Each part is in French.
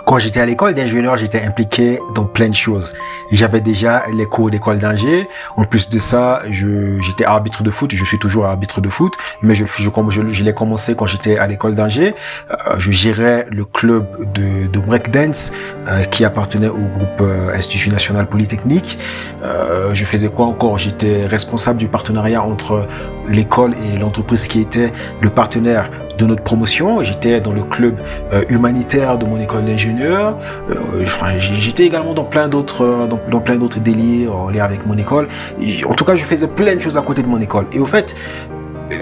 Quand j'étais à l'école d'ingénieur, j'étais impliqué dans plein de choses. J'avais déjà les cours d'école d'ingé. En plus de ça, j'étais arbitre de foot. Je suis toujours arbitre de foot, mais je l'ai commencé quand j'étais à l'école d'ingé. Je gérais le club de breakdance qui appartenait au groupe Institut National Polytechnique. Je faisais quoi encore? J'étais responsable du partenariat entre l'école et l'entreprise qui était le partenaire de notre promotion. J'étais dans le club humanitaire de mon école d'ingénieur. J'étais également dans plein d'autres délires en lien avec mon école. En tout cas, je faisais plein de choses à côté de mon école. Et au fait,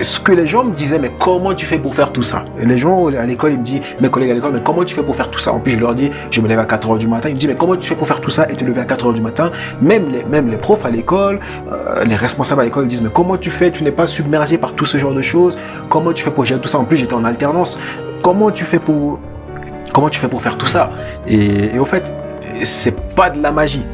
ce que les gens me disaient, mais comment tu fais pour faire tout ça? Et les gens à l'école, ils me disent, mes collègues à l'école, mais comment tu fais pour faire tout ça? En plus, je leur dis, je me lève à 4 heures du matin. Ils me disent, mais comment tu fais pour faire tout ça et te lever à 4 heures du matin? Même les profs à l'école, les responsables à l'école, ils disent, mais comment tu fais? Tu n'es pas submergé par tout ce genre de choses? Comment tu fais pour gérer tout ça? En plus, j'étais en alternance. Comment tu fais pour faire tout ça? Et au fait, c'est pas de la magie.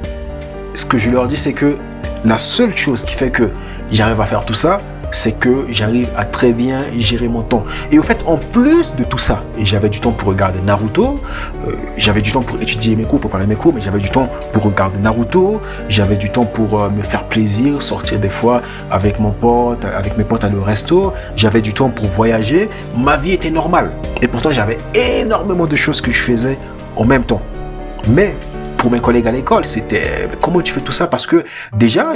Ce que je leur dis, c'est que la seule chose qui fait que j'arrive à faire tout ça, c'est que j'arrive à très bien gérer mon temps. Et au fait, en plus de tout ça, j'avais du temps pour regarder Naruto, j'avais du temps pour étudier mes cours, pour parler mes cours, mais j'avais du temps pour regarder Naruto, j'avais du temps pour me faire plaisir, sortir des fois avec mes potes à le resto, j'avais du temps pour voyager. Ma vie était normale. Et pourtant, j'avais énormément de choses que je faisais en même temps. Mais pour mes collègues à l'école, c'était comment tu fais tout ça? Parce que déjà,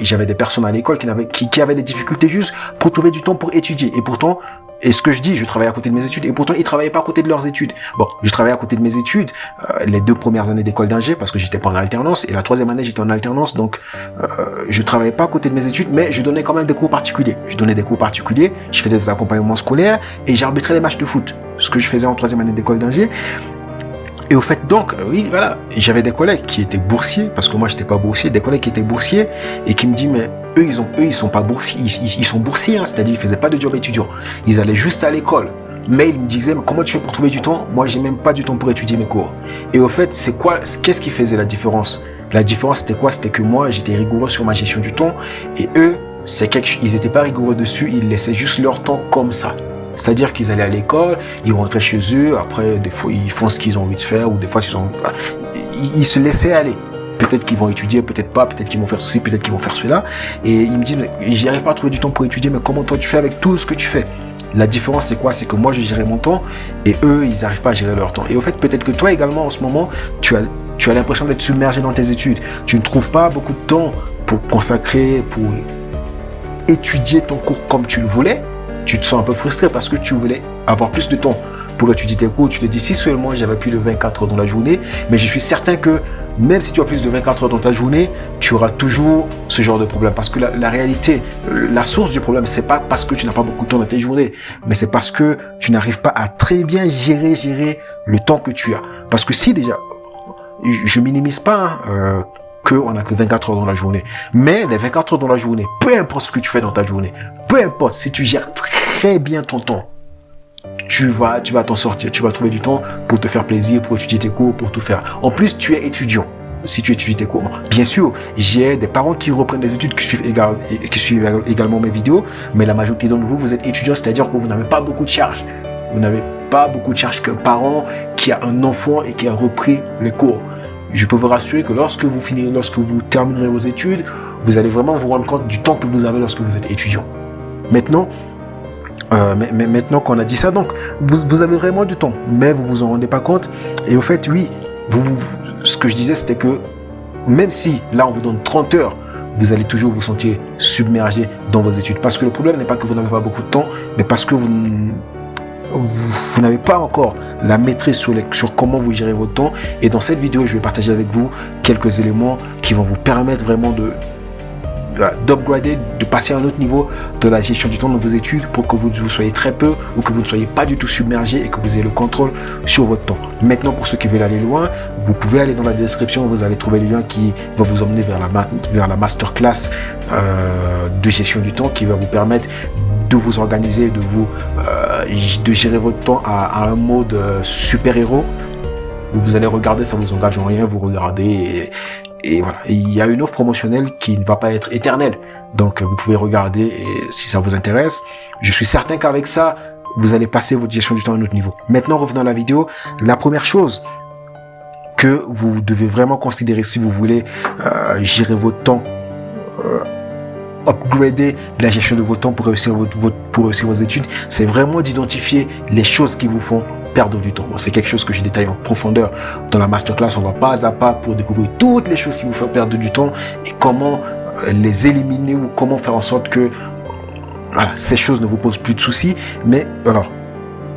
j'avais des personnes à l'école qui avaient des difficultés juste pour trouver du temps pour étudier. Et pourtant, et ce que je dis, je travaillais à côté de mes études, et pourtant ils travaillaient pas à côté de leurs études. Bon, je travaillais à côté de mes études les 2 premières années d'école d'ingé parce que j'étais pas en alternance, et la 3e année j'étais en alternance, donc je travaillais pas à côté de mes études, mais je donnais quand même des cours particuliers. Je donnais des cours particuliers, je faisais des accompagnements scolaires et j'arbitrais les matchs de foot, ce que je faisais en 3e année d'école d'ingé. Et au fait, donc, oui, voilà, j'avais des collègues qui étaient boursiers, parce que moi, j'étais pas boursier, des collègues qui étaient boursiers, et qui me disent, mais ils sont pas boursiers, ils sont boursiers, hein, c'est-à-dire, ils faisaient pas de job étudiant. Ils allaient juste à l'école. Mais ils me disaient, mais comment tu fais pour trouver du temps? Moi, j'ai même pas du temps pour étudier mes cours. Et au fait, qu'est-ce qui faisait la différence? La différence, c'était quoi? C'était que moi, j'étais rigoureux sur ma gestion du temps, et eux, ils étaient pas rigoureux dessus, ils laissaient juste leur temps comme ça. C'est-à-dire qu'ils allaient à l'école, ils rentraient chez eux, après, des fois, ils font ce qu'ils ont envie de faire, ou des fois, ils se laissaient aller. Peut-être qu'ils vont étudier, peut-être pas, peut-être qu'ils vont faire ceci, peut-être qu'ils vont faire cela. Et ils me disent, mais j'y arrive pas à trouver du temps pour étudier, mais comment toi tu fais avec tout ce que tu fais? La différence, c'est quoi? C'est que moi, je gérais mon temps, et eux, ils n'arrivent pas à gérer leur temps. Et au fait, peut-être que toi également, en ce moment, tu as l'impression d'être submergé dans tes études. Tu ne trouves pas beaucoup de temps pour consacrer, pour étudier ton cours comme tu le voulais. Tu te sens un peu frustré parce que tu voulais avoir plus de temps pour étudier tes cours. Tu te dis, si seulement j'avais plus de 24 heures dans la journée, mais je suis certain que même si tu as plus de 24 heures dans ta journée, tu auras toujours ce genre de problème. Parce que la réalité, la source du problème, c'est pas parce que tu n'as pas beaucoup de temps dans tes journées, mais c'est parce que tu n'arrives pas à très bien gérer le temps que tu as. Parce que si déjà, je minimise pas, qu'on n'a que 24 heures dans la journée. Mais les 24 heures dans la journée, peu importe ce que tu fais dans ta journée, peu importe, si tu gères très bien ton temps, tu vas t'en sortir, tu vas trouver du temps pour te faire plaisir, pour étudier tes cours, pour tout faire. En plus, tu es étudiant. Si tu étudies tes cours. Bien sûr, j'ai des parents qui reprennent des études, qui suivent également mes vidéos, mais la majorité d'entre vous, vous êtes étudiants, c'est-à-dire que vous n'avez pas beaucoup de charges. Vous n'avez pas beaucoup de charges qu'un parent qui a un enfant et qui a repris les cours. Je peux vous rassurer que lorsque vous terminerez vos études, vous allez vraiment vous rendre compte du temps que vous avez lorsque vous êtes étudiant. Maintenant qu'on a dit ça, donc vous avez vraiment du temps, mais vous vous en rendez pas compte. Et au fait, oui, ce que je disais, c'était que même si là on vous donne 30 heures, vous allez toujours vous sentir submergé dans vos études. Parce que le problème n'est pas que vous n'avez pas beaucoup de temps, mais parce que vous n'avez pas encore la maîtrise sur comment vous gérez votre temps. Et dans cette vidéo, je vais partager avec vous quelques éléments qui vont vous permettre vraiment d'upgrader, de passer à un autre niveau de la gestion du temps dans vos études pour que vous soyez très peu ou que vous ne soyez pas du tout submergé et que vous ayez le contrôle sur votre temps. Maintenant, pour ceux qui veulent aller loin, vous pouvez aller dans la description, vous allez trouver le lien qui va vous emmener vers la masterclass de gestion du temps qui va vous permettre de vous organiser, de gérer votre temps à un mode super-héros. Vous allez regarder, ça ne vous engage en rien, vous regardez et voilà. Et il y a une offre promotionnelle qui ne va pas être éternelle. Donc vous pouvez regarder et si ça vous intéresse. Je suis certain qu'avec ça, vous allez passer votre gestion du temps à un autre niveau. Maintenant, revenons à la vidéo. La première chose que vous devez vraiment considérer si vous voulez gérer votre temps, upgrader la gestion de votre temps pour réussir vos études, c'est vraiment d'identifier les choses qui vous font perdre du temps. Bon, c'est quelque chose que j'ai détaillé en profondeur dans la masterclass. On va pas à pas pour découvrir toutes les choses qui vous font perdre du temps et comment les éliminer ou comment faire en sorte que voilà, ces choses ne vous posent plus de soucis. Mais alors,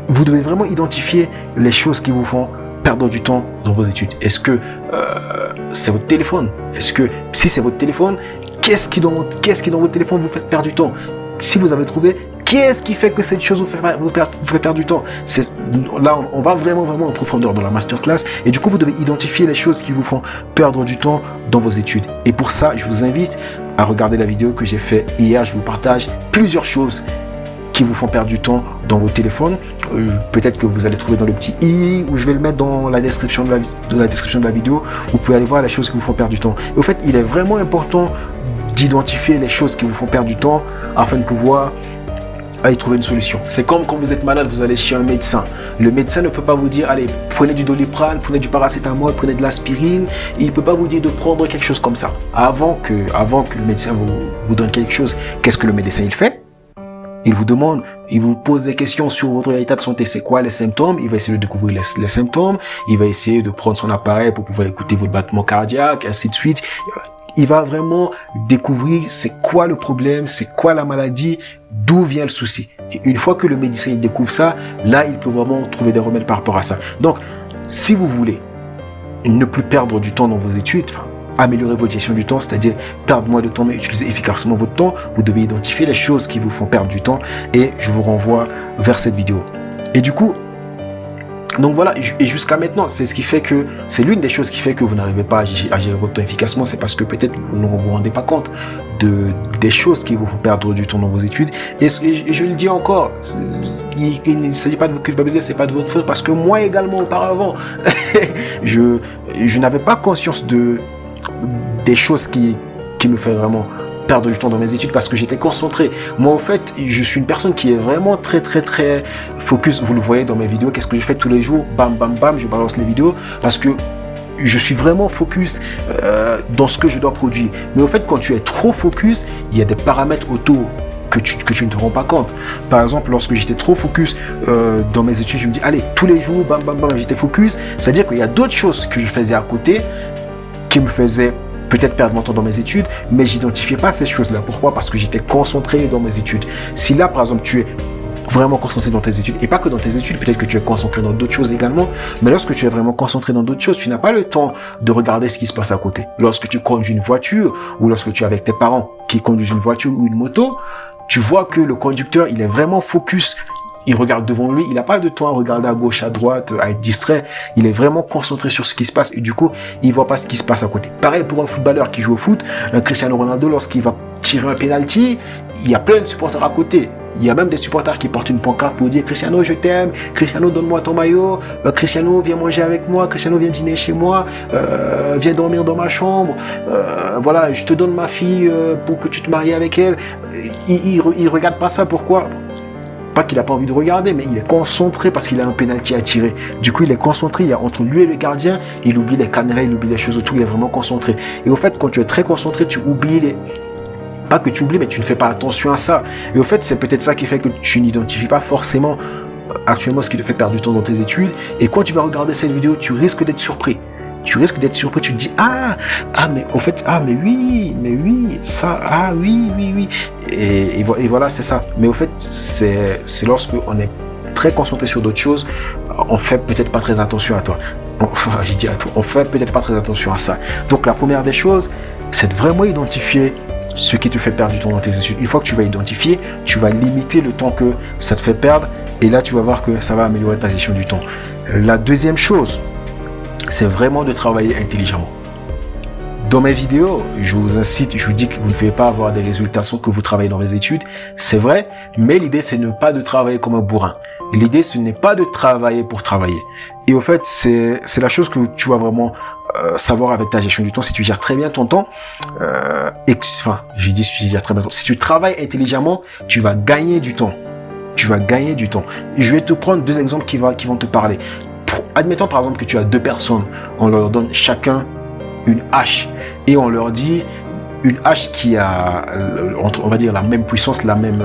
vous devez vraiment identifier les choses qui vous font perdre du temps dans vos études. Est-ce que c'est votre téléphone? Est-ce que si c'est votre téléphone, qu'est-ce qui dans votre téléphone vous fait perdre du temps? Si vous avez trouvé, qu'est-ce qui fait que cette chose vous fait perdre du temps? Là, on va vraiment en profondeur dans la masterclass. Et du coup, vous devez identifier les choses qui vous font perdre du temps dans vos études. Et pour ça, je vous invite à regarder la vidéo que j'ai fait hier. Je vous partage plusieurs choses qui vous font perdre du temps dans vos téléphones. Peut-être que vous allez trouver dans le petit i, ou je vais le mettre dans la description de la vidéo. Vous pouvez aller voir les choses qui vous font perdre du temps. Et au fait, il est vraiment important d'identifier les choses qui vous font perdre du temps afin de pouvoir y trouver une solution. C'est comme quand vous êtes malade, vous allez chez un médecin. Le médecin ne peut pas vous dire, allez, prenez du Doliprane, prenez du paracétamol, prenez de l'aspirine. Il ne peut pas vous dire de prendre quelque chose comme ça. Avant que le médecin vous donne quelque chose, qu'est-ce que le médecin il fait? Il vous demande, il vous pose des questions sur votre état de santé. C'est quoi les symptômes? Il va essayer de découvrir les symptômes. Il va essayer de prendre son appareil pour pouvoir écouter votre battement cardiaque, ainsi de suite. Il va vraiment découvrir c'est quoi le problème, c'est quoi la maladie, d'où vient le souci. Et une fois que le médecin il découvre ça, là, il peut vraiment trouver des remèdes par rapport à ça. Donc, si vous voulez ne plus perdre du temps dans vos études, améliorer votre gestion du temps, c'est-à-dire perdre moins de temps mais utiliser efficacement votre temps, vous devez identifier les choses qui vous font perdre du temps et je vous renvoie vers cette vidéo. Et du coup, donc voilà, et jusqu'à maintenant, c'est ce qui fait que, c'est l'une des choses qui fait que vous n'arrivez pas à gérer votre temps efficacement, c'est parce que peut-être vous ne vous rendez pas compte des choses qui vous font perdre du temps dans vos études. Et je le dis encore, il ne s'agit pas de vous culpabiliser, c'est pas de votre faute, parce que moi également auparavant, je n'avais pas conscience des choses qui me font vraiment perdre du temps dans mes études parce que j'étais concentré. Moi, en fait, je suis une personne qui est vraiment très focus. Vous le voyez dans mes vidéos. Qu'est-ce que je fais tous les jours? Bam, bam, bam, je balance les vidéos parce que je suis vraiment focus dans ce que je dois produire. Mais en fait, quand tu es trop focus, il y a des paramètres autour que tu ne te rends pas compte. Par exemple, lorsque j'étais trop focus dans mes études, je me dis, allez, tous les jours, bam, bam, bam, j'étais focus. C'est-à-dire qu'il y a d'autres choses que je faisais à côté qui me faisaient peut-être perdre mon temps dans mes études, mais j'identifiais pas ces choses-là. Pourquoi? Parce que j'étais concentré dans mes études. Si là, par exemple, tu es vraiment concentré dans tes études, et pas que dans tes études, peut-être que tu es concentré dans d'autres choses également, mais lorsque tu es vraiment concentré dans d'autres choses, tu n'as pas le temps de regarder ce qui se passe à côté. Lorsque tu conduis une voiture, ou lorsque tu es avec tes parents qui conduisent une voiture ou une moto, tu vois que le conducteur, il est vraiment focus. Il regarde devant lui, il n'a pas de temps à regarder à gauche, à droite, à être distrait. Il est vraiment concentré sur ce qui se passe et du coup, il voit pas ce qui se passe à côté. Pareil pour un footballeur qui joue au foot, Cristiano Ronaldo, lorsqu'il va tirer un penalty, il y a plein de supporters à côté. Il y a même des supporters qui portent une pancarte pour dire Cristiano, je t'aime, Cristiano, donne-moi ton maillot, Cristiano, viens manger avec moi, Cristiano, viens dîner chez moi, viens dormir dans ma chambre, voilà, je te donne ma fille pour que tu te maries avec elle. Il regarde pas ça, pourquoi? Pas qu'il n'a pas envie de regarder, mais il est concentré parce qu'il a un penalty à tirer. Du coup, il est concentré. Il y a entre lui et le gardien, il oublie les caméras, il oublie les choses autour. Il est vraiment concentré. Et au fait, quand tu es très concentré, tu oublies pas que tu oublies, mais tu ne fais pas attention à ça. Et au fait, c'est peut-être ça qui fait que tu n'identifies pas forcément actuellement ce qui te fait perdre du temps dans tes études. Et quand tu vas regarder cette vidéo, tu risques d'être surpris. Tu risques d'être surpris, tu te dis, mais au fait, mais oui, ça, oui. Et voilà, c'est ça. Mais au fait, c'est lorsque on est très concentré sur d'autres choses, on fait peut-être pas très attention à toi. J'ai dit à toi, on fait peut-être pas très attention à ça. Donc la première des choses, c'est de vraiment identifier ce qui te fait perdre du temps dans tes études. Une fois que tu vas identifier, tu vas limiter le temps que ça te fait perdre. Et là, tu vas voir que ça va améliorer ta gestion du temps. La deuxième chose, c'est vraiment de travailler intelligemment. Dans mes vidéos, je vous incite, je vous dis que vous ne pouvez pas avoir des résultats sans que vous travaillez dans les études. C'est vrai, mais l'idée, c'est ne pas de travailler comme un bourrin. L'idée, ce n'est pas de travailler pour travailler. Et au fait, c'est la chose que tu vas vraiment savoir avec ta gestion du temps. Si tu gères très bien ton temps, si tu gères très bien ton temps, si tu travailles intelligemment, tu vas gagner du temps. Tu vas gagner du temps. Je vais te prendre 2 exemples qui vont te parler. Admettons par exemple que tu as 2 personnes, on leur donne chacun une hache et on leur dit une hache qui a, on va dire, la même puissance, la même,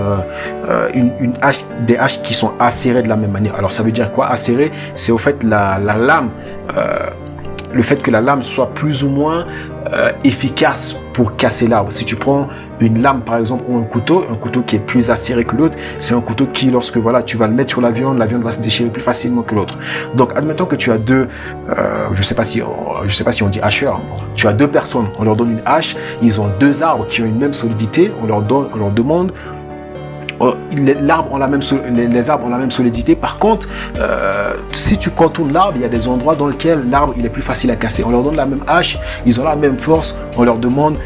une hache, des haches qui sont acérées de la même manière. Alors ça veut dire quoi? Acérée, c'est au fait la lame, le fait que la lame soit plus ou moins efficace pour casser l'arbre. Si tu prends une lame par exemple ou un couteau qui est plus acéré que l'autre, c'est un couteau qui, lorsque voilà, tu vas le mettre sur la viande va se déchirer plus facilement que l'autre. Donc admettons que tu as 2, je sais pas si on dit hacheurs. Tu as 2 personnes, on leur donne une hache, ils ont 2 arbres qui ont une même solidité, on leur demande. Les arbres ont la même solidité. Par contre, si tu contournes l'arbre, il y a des endroits dans lesquels l'arbre il est plus facile à casser. On leur donne la même hache, ils ont la même force. On leur demande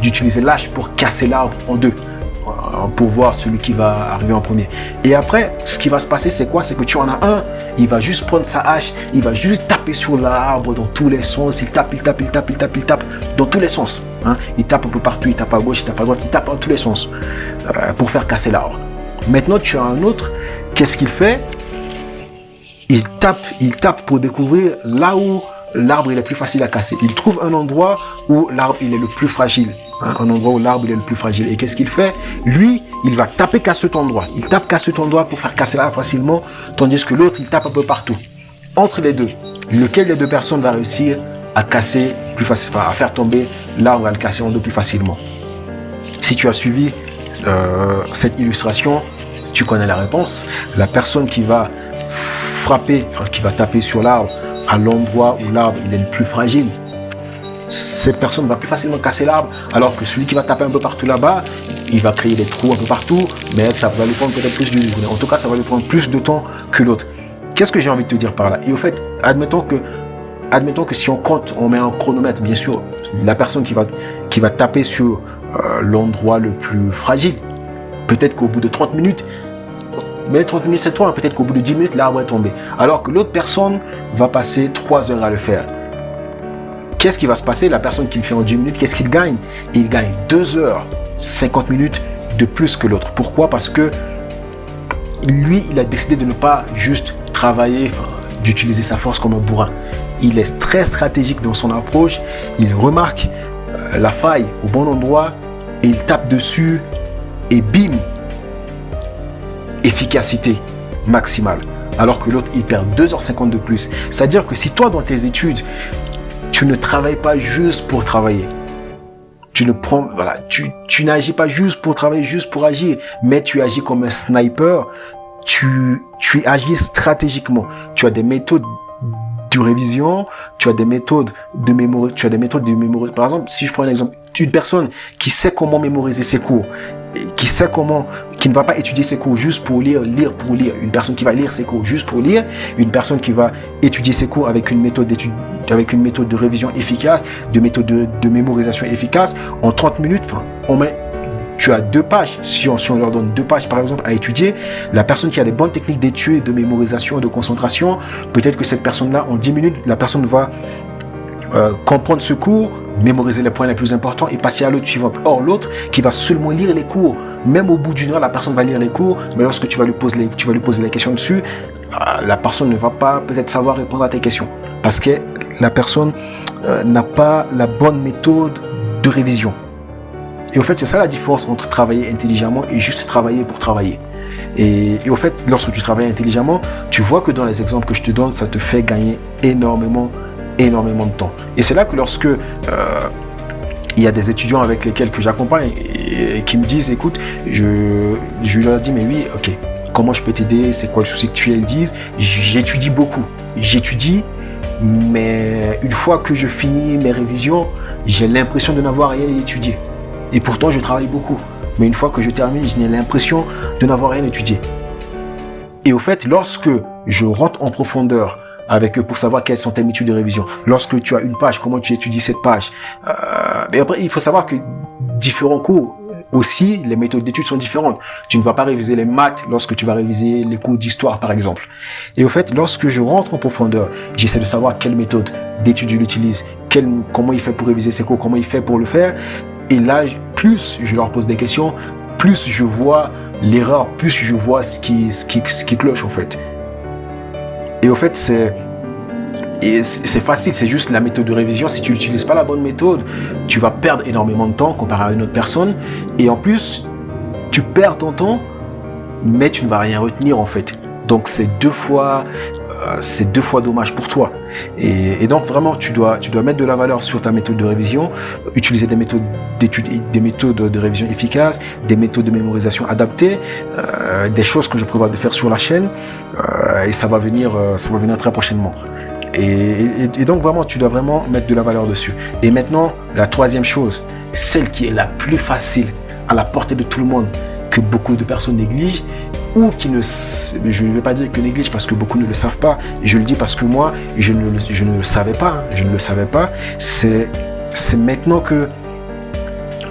d'utiliser l'hache pour casser l'arbre en 2, pour voir celui qui va arriver en premier. Et après, ce qui va se passer, c'est quoi? C'est que tu en as un, il va juste prendre sa hache, il va juste taper sur l'arbre dans tous les sens. Il tape dans tous les sens. Il tape un peu partout, il tape à gauche, il tape à droite, il tape dans tous les sens pour faire casser l'arbre. Maintenant, tu as un autre, qu'est-ce qu'il fait? Il tape pour découvrir là où l'arbre il est plus facile à casser. Il trouve un endroit où l'arbre il est le plus fragile. Un endroit où l'arbre il est le plus fragile. Et qu'est-ce qu'il fait? Lui, il va taper qu'à cet endroit. Il tape qu'à cet endroit pour faire casser l'arbre facilement, tandis que l'autre, il tape un peu partout. Entre les deux, lequel des 2 personnes va réussir à casser plus facilement, à faire tomber l'arbre, à le casser en 2 plus facilement? Si tu as suivi cette illustration, tu connais la réponse. La personne qui va qui va taper sur l'arbre à l'endroit où l'arbre il est le plus fragile, cette personne va plus facilement casser l'arbre, alors que celui qui va taper un peu partout là-bas, il va créer des trous un peu partout, mais ça va lui prendre peut-être en tout cas ça va lui prendre plus de temps que l'autre. Qu'est-ce que j'ai envie de te dire par là? Et au fait, admettons que si on compte, on met un chronomètre, bien sûr, la personne qui va taper sur l'endroit le plus fragile, peut-être qu'au bout de 30 minutes, mais 30 minutes c'est trop, peut-être qu'au bout de 10 minutes, l'arbre est tombé. Alors que l'autre personne va passer 3 heures à le faire. Qu'est-ce qui va se passer? La personne qui le fait en 10 minutes, qu'est-ce qu'il gagne? Il gagne 2 heures, 50 minutes de plus que l'autre. Pourquoi? Parce que lui, il a décidé de ne pas juste travailler, d'utiliser sa force comme un bourrin. Il est très stratégique dans son approche, il remarque la faille au bon endroit et il tape dessus et bim, efficacité maximale. Alors que l'autre, il perd 2h50 de plus. C'est-à-dire que si toi, dans tes études, tu ne travailles pas juste pour travailler, tu n'agis pas juste pour travailler, juste pour agir, mais tu agis comme un sniper, tu agis stratégiquement. Tu as des méthodes de révision, tu as des méthodes de mémorisation. Par exemple, si je prends un exemple, une personne qui sait comment mémoriser ses cours, qui ne va pas étudier ses cours juste pour lire pour lire, une personne qui va lire ses cours juste pour lire, une personne qui va étudier ses cours avec une méthode de révision efficace, de méthode de mémorisation efficace, en 30 minutes, tu as 2 pages, si on leur donne 2 pages par exemple à étudier, la personne qui a des bonnes techniques d'étude, de mémorisation, de concentration, peut-être que cette personne-là, en 10 minutes, la personne va comprendre ce cours, mémoriser les points les plus importants et passer à l'autre suivante. Or, l'autre qui va seulement lire les cours, même au bout d'1 heure, la personne va lire les cours, mais lorsque tu vas lui poser les questions dessus, la personne ne va pas peut-être savoir répondre à tes questions parce que la personne n'a pas la bonne méthode de révision. Et au fait, c'est ça la différence entre travailler intelligemment et juste travailler pour travailler. Et au fait, lorsque tu travailles intelligemment, tu vois que dans les exemples que je te donne, ça te fait gagner énormément de temps. Et c'est là que lorsque il y a des étudiants avec lesquels que j'accompagne et qui me disent, écoute, je leur dis, mais oui, ok, comment je peux t'aider, c'est quoi le souci que tu as? Ils disent, j'étudie beaucoup, mais une fois que je finis mes révisions, j'ai l'impression de n'avoir rien étudié. Et pourtant, je travaille beaucoup. Mais une fois que je termine, j'ai l'impression de n'avoir rien étudié. Et au fait, lorsque je rentre en profondeur avec eux pour savoir quelles sont tes méthodes de révision, lorsque tu as une page, comment tu étudies cette page. Mais après, il faut savoir que différents cours, aussi, les méthodes d'études sont différentes. Tu ne vas pas réviser les maths lorsque tu vas réviser les cours d'histoire, par exemple. Et au fait, lorsque je rentre en profondeur, j'essaie de savoir quelle méthode d'étude il utilise, comment il fait pour réviser ses cours, comment il fait pour le faire. Et là, plus je leur pose des questions, plus je vois l'erreur, plus je vois ce qui cloche en fait. Et au fait, c'est facile, c'est juste la méthode de révision. Si tu n'utilises pas la bonne méthode, tu vas perdre énormément de temps comparé à une autre personne. Et en plus, tu perds ton temps, mais tu ne vas rien retenir en fait. Donc c'est deux fois dommage pour toi. Et donc vraiment, tu dois mettre de la valeur sur ta méthode de révision, utiliser des méthodes d'étude, des méthodes de révision efficaces, des méthodes de mémorisation adaptées, des choses que je prévois de faire sur la chaîne, et ça va venir très prochainement. Et donc vraiment, tu dois vraiment mettre de la valeur dessus. Et maintenant, la troisième chose, celle qui est la plus facile, à la portée de tout le monde, que beaucoup de personnes négligent, ou qui ne, je ne vais pas dire que négligent parce que beaucoup ne le savent pas, je le dis parce que moi, je ne le savais pas, c'est maintenant que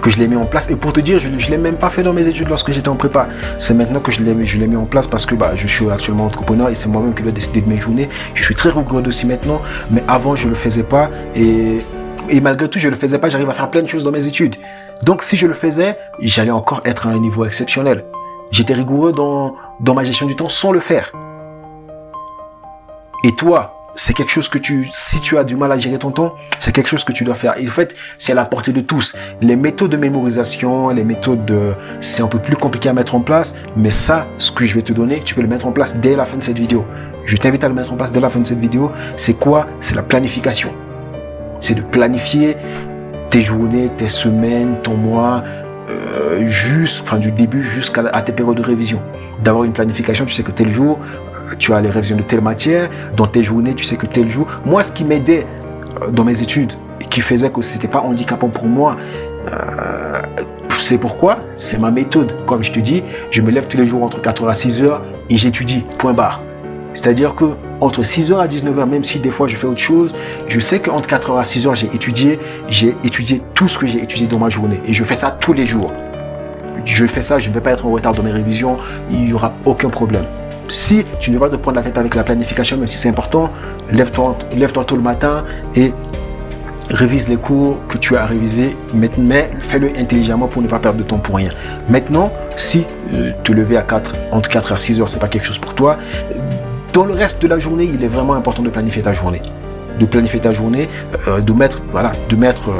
je l'ai mis en place. Et pour te dire, je ne l'ai même pas fait dans mes études lorsque j'étais en prépa. C'est maintenant que je l'ai mis en place parce que je suis actuellement entrepreneur et c'est moi-même qui dois décider de mes journées. Je suis très rigoureux aussi maintenant, mais avant je le faisais pas et malgré tout je le faisais pas, j'arrive à faire plein de choses dans mes études. Donc si je le faisais, j'allais encore être à un niveau exceptionnel. J'étais rigoureux dans ma gestion du temps sans le faire. Et toi, c'est quelque chose que si tu as du mal à gérer ton temps, c'est quelque chose que tu dois faire. Et en fait, c'est à la portée de tous. Les méthodes de mémorisation, c'est un peu plus compliqué à mettre en place, mais ça, ce que je vais te donner, tu peux le mettre en place dès la fin de cette vidéo. Je t'invite à le mettre en place dès la fin de cette vidéo. C'est quoi? C'est la planification. C'est de planifier tes journées, tes semaines, ton mois, du début jusqu'à tes périodes de révision. D'avoir une planification, tu sais que tel jour, tu as les révisions de telle matière, dans tes journées, tu sais que tel jour. Moi, ce qui m'aidait dans mes études, et qui faisait que c'était pas handicapant pour moi, c'est pourquoi? C'est ma méthode. Comme je te dis, je me lève tous les jours entre 4h à 6h et j'étudie, point barre. C'est-à-dire que entre 6h à 19h, même si des fois je fais autre chose, je sais qu'entre 4h à 6h, j'ai étudié tout ce que j'ai étudié dans ma journée. Et je fais ça tous les jours. Je fais ça, je ne vais pas être en retard dans mes révisions, il n'y aura aucun problème. Si tu ne vas pas te prendre la tête avec la planification, même si c'est important, lève-toi tôt le matin et révise les cours que tu as à réviser, mais fais-le intelligemment pour ne pas perdre de temps pour rien. Maintenant, si te lever entre 4 et 6 heures, c'est pas quelque chose pour toi, dans le reste de la journée, il est vraiment important de planifier ta journée. De mettre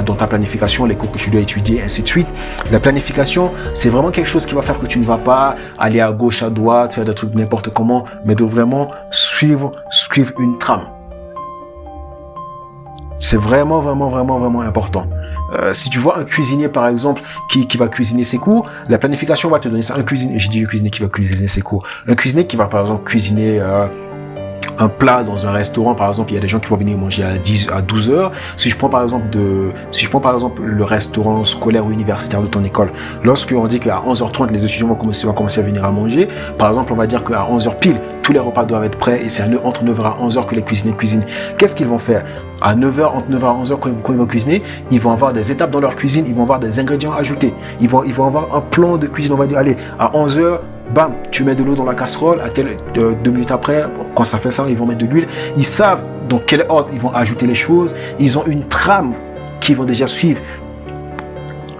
dans ta planification les cours que tu dois étudier, ainsi de suite. La planification, c'est vraiment quelque chose qui va faire que tu ne vas pas aller à gauche, à droite, faire des trucs n'importe comment, mais de vraiment suivre une trame. C'est vraiment important. Si tu vois un cuisinier par exemple qui va cuisiner ses cours, la planification va te donner ça. Un cuisinier qui va cuisiner ses cours. Un cuisinier qui va par exemple cuisiner un plat dans un restaurant, par exemple, il y a des gens qui vont venir manger à 12 heures. Si je prends par exemple le restaurant scolaire ou universitaire de ton école, lorsqu'on dit qu'à 11h30 les étudiants vont commencer à venir à manger, par exemple, on va dire qu'à 11h pile, tous les repas doivent être prêts et c'est entre 9h à 11h que les cuisiniers cuisinent. Qu'est-ce qu'ils vont faire? À 9h, entre 9h à 11h, quand ils vont cuisiner, ils vont avoir des étapes dans leur cuisine, ils vont avoir des ingrédients ajoutés. Ils vont avoir un plan de cuisine, on va dire, allez, à 11h, bam, tu mets de l'eau dans la casserole, 2 minutes après, quand ça fait ça, ils vont mettre de l'huile. Ils savent dans quel ordre ils vont ajouter les choses. Ils ont une trame qu'ils vont déjà suivre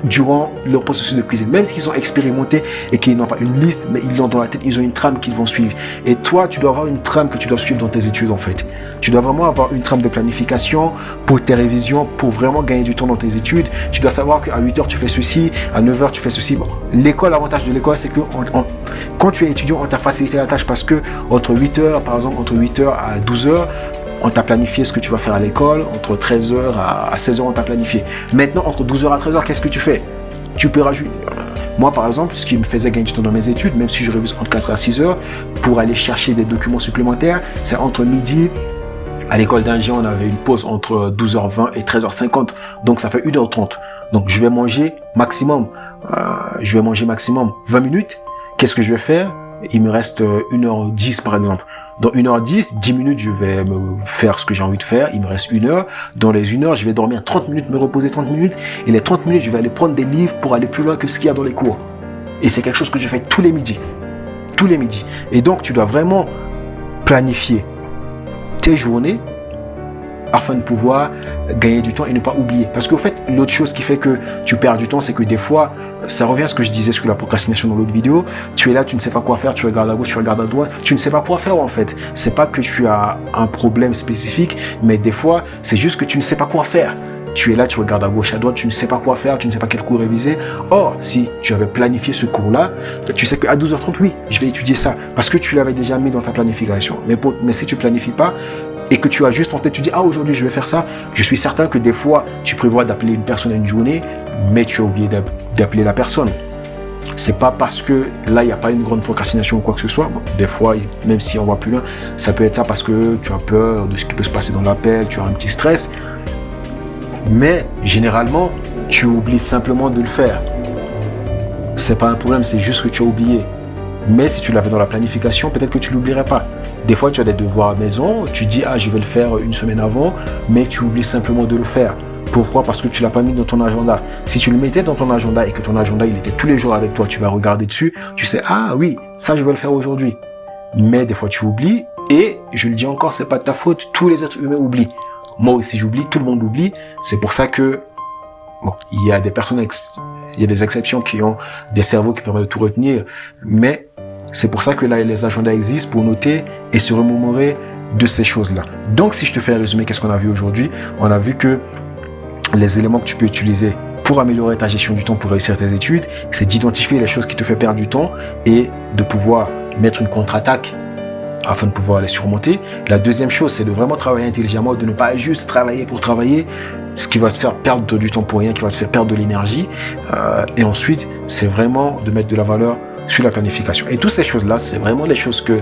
durant leur processus de cuisine. Même s'ils sont expérimentés et qu'ils n'ont pas une liste, mais ils l'ont dans la tête, ils ont une trame qu'ils vont suivre. Et toi, tu dois avoir une trame que tu dois suivre dans tes études en fait. Tu dois vraiment avoir une trame de planification pour tes révisions, pour vraiment gagner du temps dans tes études. Tu dois savoir qu'à 8h tu fais ceci, à 9h tu fais ceci. Bon, l'école, l'avantage de l'école, c'est que quand tu es étudiant, on t'a facilité la tâche parce que entre 8h, par exemple, entre 8h à 12h, on t'a planifié ce que tu vas faire à l'école. Entre 13h à 16h, on t'a planifié. Maintenant, entre 12h à 13h, qu'est-ce que tu fais? Tu peux rajouter. Moi, par exemple, ce qui me faisait gagner du temps dans mes études, même si je révise entre 4h à 6h, pour aller chercher des documents supplémentaires, c'est entre midi. À l'école d'ingé, on avait une pause entre 12h20 et 13h50. Donc, ça fait 1h30. Donc, je vais manger maximum 20 minutes. Qu'est-ce que je vais faire? Il me reste 1h10 par exemple. Dans 1h10, 10 minutes, je vais me faire ce que j'ai envie de faire. Il me reste 1 heure. Dans les 1 heure, je vais dormir 30 minutes, me reposer 30 minutes. Et les 30 minutes, je vais aller prendre des livres pour aller plus loin que ce qu'il y a dans les cours. Et c'est quelque chose que je fais tous les midis. Tous les midis. Et donc, tu dois vraiment planifier tes journées afin de pouvoir gagner du temps et ne pas oublier. Parce qu'au fait, l'autre chose qui fait que tu perds du temps, c'est que des fois, ça revient à ce que je disais sur la procrastination dans l'autre vidéo. Tu es là, tu ne sais pas quoi faire, tu regardes à gauche, tu regardes à droite, tu ne sais pas quoi faire en fait. C'est pas que tu as un problème spécifique, mais des fois, c'est juste que tu ne sais pas quoi faire. Tu es là, tu regardes à gauche, à droite, tu ne sais pas quoi faire, tu ne sais pas quel cours réviser. Or, si tu avais planifié ce cours-là, tu sais qu'à 12h30, oui, je vais étudier ça. Parce que tu l'avais déjà mis dans ta planification. Mais si tu planifies pas, et que tu as juste en tête, tu dis, ah, aujourd'hui, je vais faire ça. Je suis certain que des fois, tu prévois d'appeler une personne à une journée, mais tu as oublié d'appeler la personne. C'est pas parce que là, il n'y a pas une grande procrastination ou quoi que ce soit. Bon, des fois, même si on va plus loin, ça peut être ça parce que tu as peur de ce qui peut se passer dans l'appel, tu as un petit stress. Mais généralement, tu oublies simplement de le faire. C'est pas un problème, c'est juste que tu as oublié. Mais si tu l'avais dans la planification, peut-être que tu l'oublierais pas. Des fois, tu as des devoirs à la maison, tu dis, ah, je vais le faire une semaine avant, mais tu oublies simplement de le faire. Pourquoi? Parce que tu l'as pas mis dans ton agenda. Si tu le mettais dans ton agenda et que ton agenda, il était tous les jours avec toi, tu vas regarder dessus, tu sais, ah oui, ça, je vais le faire aujourd'hui. Mais des fois, tu oublies, et je le dis encore, c'est pas de ta faute, tous les êtres humains oublient. Moi aussi, j'oublie, tout le monde oublie. C'est pour ça que, bon, il y a des personnes, il y a des exceptions qui ont des cerveaux qui permettent de tout retenir, mais c'est pour ça que là, les agendas existent pour noter et se remémorer de ces choses-là. Donc, si je te fais un résumé, qu'est-ce qu'on a vu aujourd'hui? On a vu que les éléments que tu peux utiliser pour améliorer ta gestion du temps, pour réussir tes études, c'est d'identifier les choses qui te font perdre du temps et de pouvoir mettre une contre-attaque afin de pouvoir les surmonter. La deuxième chose, c'est de vraiment travailler intelligemment, de ne pas juste travailler pour travailler, ce qui va te faire perdre du temps pour rien, qui va te faire perdre de l'énergie. Et ensuite, c'est vraiment de mettre de la valeur sur la planification. Et toutes ces choses-là, c'est vraiment les choses que...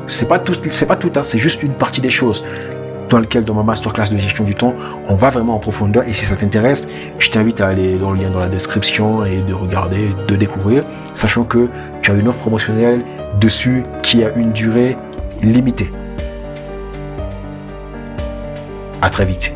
C'est pas tout, hein, c'est juste une partie des choses dans lequel, dans ma masterclass de gestion du temps, on va vraiment en profondeur. Et si ça t'intéresse, je t'invite à aller dans le lien dans la description et de regarder, de découvrir, sachant que tu as une offre promotionnelle dessus qui a une durée limitée. À très vite.